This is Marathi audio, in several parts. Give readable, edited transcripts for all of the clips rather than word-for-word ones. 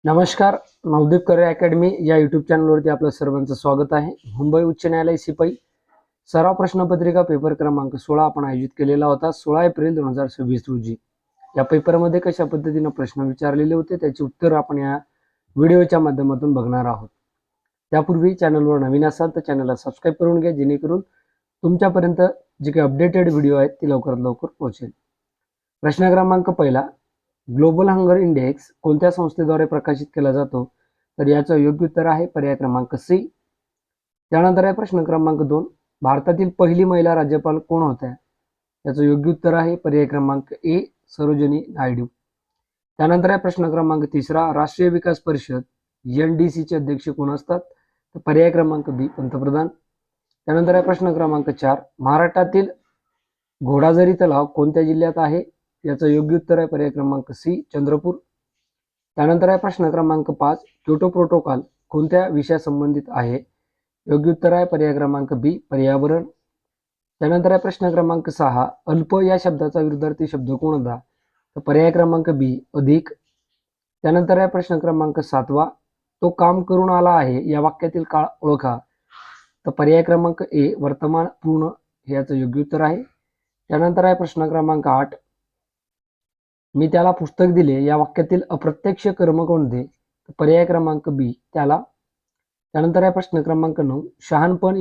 नमस्कार. नवदीप करे अकॅडमी या यूट्यूब चॅनलवरती आपलं सर्वांचं स्वागत आहे. मुंबई उच्च न्यायालय शिपाई सराव प्रश्नपत्रिका पेपर क्रमांक 16 आपण आयोजित केलेला होता 16 एप्रिल 2026 रोजी. या पेपरमध्ये कशा पद्धतीने प्रश्न विचारलेले होते त्याची उत्तर आपण या व्हिडिओच्या माध्यमातून बघणार आहोत. त्यापूर्वी चॅनलवर नवीन असाल तर चॅनलला सबस्क्राईब करून घ्या, जेणेकरून तुमच्यापर्यंत जे काही अपडेटेड व्हिडिओ आहेत ते लवकरात लवकर पोहोचेल. प्रश्न क्रमांक पहिला, ग्लोबल हंगर इंडेक्स कोणत्या संस्थेद्वारे प्रकाशित केला जातो? तर याचं योग्य उत्तर आहे पर्याय क्रमांक सी. त्यानंतर आहे प्रश्न क्रमांक 2, भारतातील पहिली महिला राज्यपाल कोण होत्या? याचं योग्य उत्तर आहे पर्याय क्रमांक ए, सरोजिनी नायडू. त्यानंतर आहे प्रश्न क्रमांक 3, राष्ट्रीय विकास परिषद NDC चे अध्यक्ष कोण असतात? तर पर्याय क्रमांक बी, पंतप्रधान. त्यानंतर आहे प्रश्न क्रमांक 4, महाराष्ट्रातील घोडाझरी तलाव कोणत्या जिल्ह्यात आहे? याचं योग्य उत्तर आहे पर्याय क्रमांक सी, चंद्रपूर. त्यानंतर आहे प्रश्न क्रमांक 5, क्योटो प्रोटोकॉल कोणत्या विषयासंबंधित आहे? योग्य उत्तर आहे पर्याय क्रमांक बी, पर्यावरण. त्यानंतर आहे प्रश्न क्रमांक 6, अल्प या शब्दाचा विरुद्धार्थी शब्द कोणता? तर पर्याय क्रमांक बी, अधिक. त्यानंतर आहे प्रश्न क्रमांक 7, तो काम करून आला आहे या वाक्यातील काळ ओळखा. तर पर्याय क्रमांक ए, वर्तमान पूर्ण हे याचं योग्य उत्तर आहे. त्यानंतर आहे प्रश्न क्रमांक 8, मी त्याला पुस्तक दिले या वाक्यातील अप्रत्यक्ष कर्म कोणते? तर पर्याय क्रमांक बी, त्याला. त्यानंतर आहे प्रश्न क्रमांक 9, शहाणपण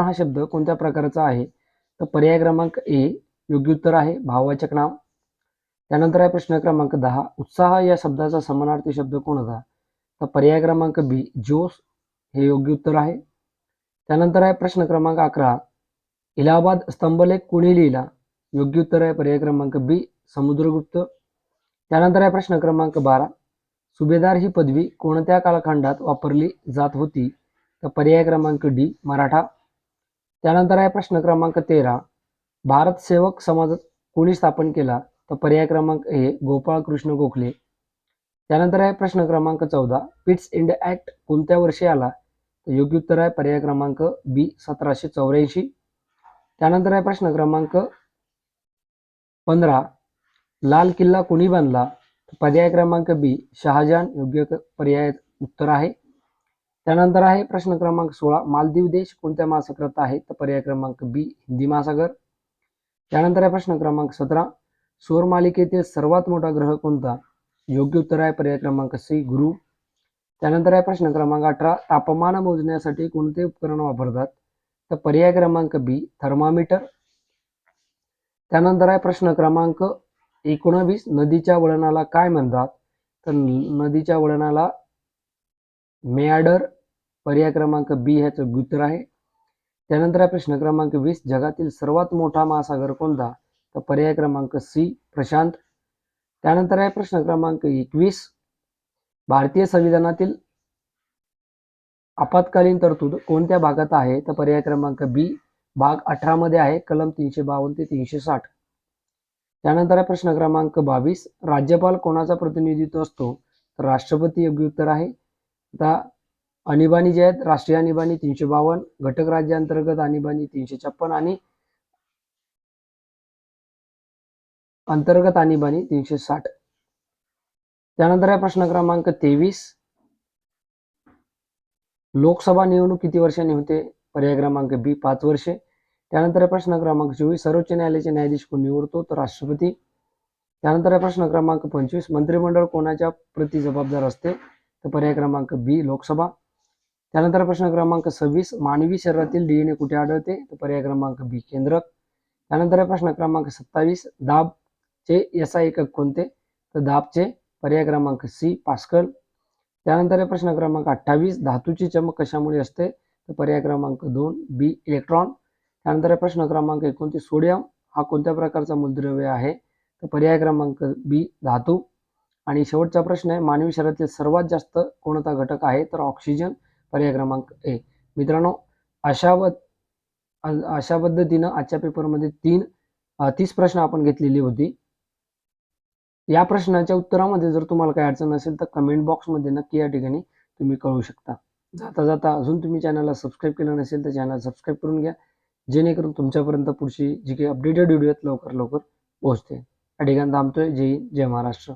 हा शब्द कोणत्या प्रकारचा आहे? तर पर्याय क्रमांक ए, योग्य उत्तर आहे, भाववाचक नाम. त्यानंतर आहे प्रश्न क्रमांक 10, उत्साह या शब्दाचा समानार्थी शब्द कोणता? तर पर्याय क्रमांक बी, जोश हे योग्य उत्तर आहे. त्यानंतर आहे प्रश्न क्रमांक 11, इलाहाबाद स्तंभलेख कोणी लिहिला? योग्य उत्तर आहे पर्याय क्रमांक बी, समुद्रगुप्त. त्यानंतर आहे प्रश्न क्रमांक 12, सुभेदार ही पदवी कोणत्या कालखंडात वापरली जात होती? तर पर्याय क्रमांक डी, मराठा. त्यानंतर आहे प्रश्न क्रमांक 13, भारत सेवक समाज कोणी स्थापन केला? तर पर्याय क्रमांक ए, गोपाळ कृष्ण गोखले. त्यानंतर आहे प्रश्न क्रमांक 14, पिट्स इंडिया ऍक्ट कोणत्या वर्षी आला? तर योग्य उत्तर आहे पर्याय क्रमांक बी, 1784. त्यानंतर आहे प्रश्न क्रमांक 15, लाल किल्ला कोणी बांधला? पर्याय क्रमांक बी, शहाजहान योग्य पर्याय उत्तर आहे. त्यानंतर आहे प्रश्न क्रमांक 16, मालदीव देश कोणत्या महासागरात आहे? तर पर्याय क्रमांक बी, हिंदी महासागर. त्यानंतर आहे प्रश्न क्रमांक 17, सौर मालिकेतील सर्वात मोठा ग्रह कोणता? योग्य उत्तर आहे पर्याय क्रमांक सी, गुरु. त्यानंतर आहे प्रश्न क्रमांक 18, तापमान मोजण्यासाठी कोणते उपकरण वापरतात? तर पर्याय क्रमांक बी, थर्मामीटर. त्यानंतर आहे प्रश्न क्रमांक 19, नदीच्या वळणाला काय म्हणतात? तर नदीच्या वळणाला मेआंडर, पर्याय क्रमांक बी ह्याचं उत्तर आहे. त्यानंतर आहे प्रश्न क्रमांक 20, जगातील सर्वात मोठा महासागर कोणता? तर पर्याय क्रमांक सी, प्रशांत. त्यानंतर आहे प्रश्न क्रमांक 21, भारतीय संविधानातील आपत्कालीन तरतूद कोणत्या भागात आहे? तर पर्याय क्रमांक बी, भाग 18 मध्ये आहे, कलम 352 ते 360. त्यानंतर आहे प्रश्न क्रमांक 22, राज्यपाल कोणाचा प्रतिनिधित्व असतो? तर राष्ट्रपती योग्य उत्तर आहे. आता आणीबाणी जे आहेत, राष्ट्रीय आणीबाणी 352, घटक राज्य अंतर्गत आणीबाणी 356 आणि अंतर्गत आणीबाणी 360. त्यानंतर आहे प्रश्न क्रमांक 23, लोकसभा निवडणूक किती वर्षांनी होते? पर्याय क्रमांक बी, 5 वर्षे. त्यानंतर आहे प्रश्न क्रमांक 24, सर्वोच्च न्यायालयाचे न्यायाधीश कोण निवडतो? तर राष्ट्रपती. त्यानंतर आहे प्रश्न क्रमांक 25, मंत्रिमंडळ कोणाच्या प्रति जबाबदार असते? तर पर्याय क्रमांक बी, लोकसभा. त्यानंतर प्रश्न क्रमांक 26, मानवी शरीरातील DNA कुठे आढळते? तर पर्याय क्रमांक बी, केंद्रक. त्यानंतर आहे प्रश्न क्रमांक 27, दाबचे SI एकक कोणते? तर दाबचे पर्याय क्रमांक सी, पास्कल. त्यानंतर आहे प्रश्न क्रमांक 28, धातूची चमक कशामुळे असते? तर पर्याय क्रमांक 2, बी, इलेक्ट्रॉन. त्यानंतर आहे प्रश्न क्रमांक 29, सोडियम हा कोणत्या प्रकारचा मूलद्रव्य आहे? तर पर्याय क्रमांक बी, धातू. आणि शेवटचा प्रश्न आहे, मानवी शरीरातील सर्वात जास्त कोणता घटक आहे? तर ऑक्सिजन, पर्याय क्रमांक ए. मित्रांनो, अशा पद्धतीनं आजच्या पेपरमध्ये 30 प्रश्न आपण घेतलेली होती. या प्रश्नाच्या उत्तरामध्ये जर तुम्हाला काही अडचण असेल तर कमेंट बॉक्समध्ये नक्की या ठिकाणी तुम्ही कळवू शकता. जाता जाता अजून तुम्ही चॅनलला सबस्क्राईब केलं नसेल तर चॅनल सबस्क्राईब करून घ्या, जेणेकरून तुमच्यापर्यंत पुढची जी काही अपडेटेड व्हिडिओ आहेत लवकर लवकर पोहोचते. या ठिकाणी थांबतोय. जय हिंद, जय महाराष्ट्र.